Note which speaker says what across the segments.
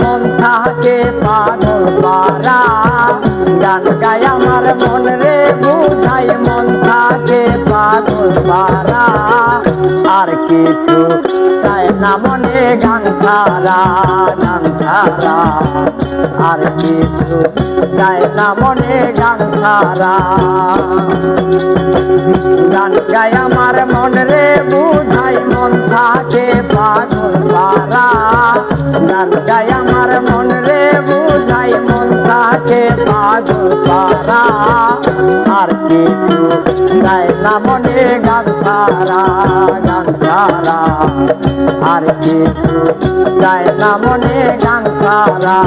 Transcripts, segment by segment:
Speaker 1: মন থাকে পাগল পারা গান গায় আমার মন রে বুঝাই মন থাকে পাগল পারা আর কিছু চায় না মনে গান ছাড়া আর কিছু চায় না মনে গান ছাড়া গান গায় আমার মন রে বুঝাই মন থাকে পাগল পারা গান গায় আমার মন রে বুঝাই মন থাকে পাগল পারা আর কিছু চায় না মনে গান ছাড়া আর কিছু চায় না মনে গান ছাড়া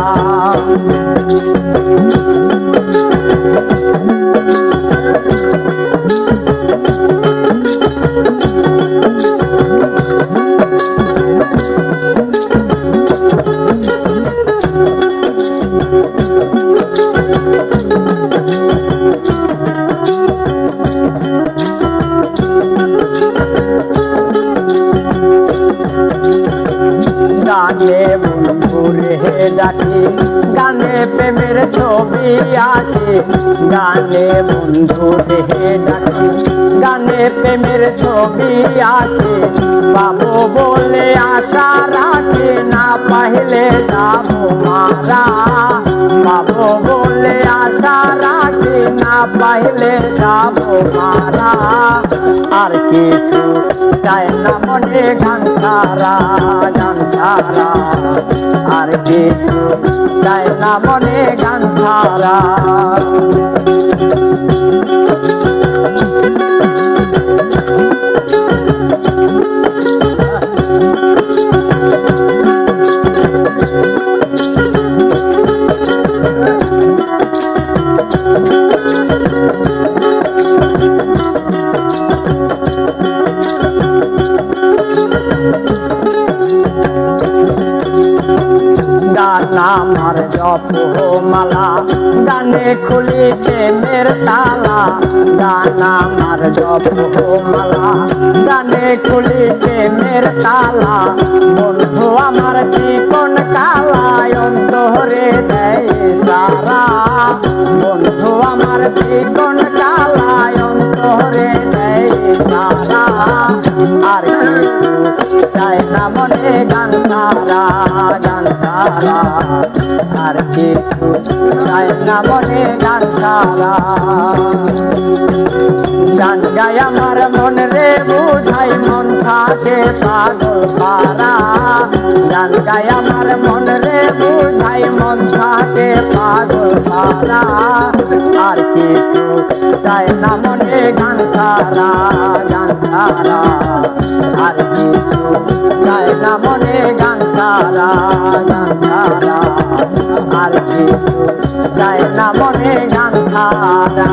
Speaker 1: গানে বন্ধুরে ডাকি গানে প্রেমের ছবি আছে গানে বন্ধুরে ডাকি গানে প্রেমের ছবি আছে পাবো বলে আশা রাখি না পাইলে যাবো মারা পাবো বলে আশা রাখি না পাইলে যাবো মারা আর কিছু চায় না মনে গান ছাড়া আর কিছু চায় না মনে গান ছাড়া গান আমার জপমালা গানে খুলি প্রেমের তালা গান আমার জপমালা গানে খুলি প্রেমের তালা বন্ধু আমার জীবন কালায় অন্তরে দেয় সারা বন্ধু আমার জীবন কালায় অন্তরে দেয় সারা আর কিছু চায় না মনে গান ছাড়া আর কিছু চায় না মনে গান ছাড়া গান গায় আমার মন রে বুঝাই মন থাকে পাগল পারা গান গায় আমার মন রে বুঝাই মন থাকে পাগল পারা আর কিছু চায় না মনে গান ছাড়া আর কিছু চায় না মনে গান ছাড়া আর কিছু চায় না মনে গান ছাড়া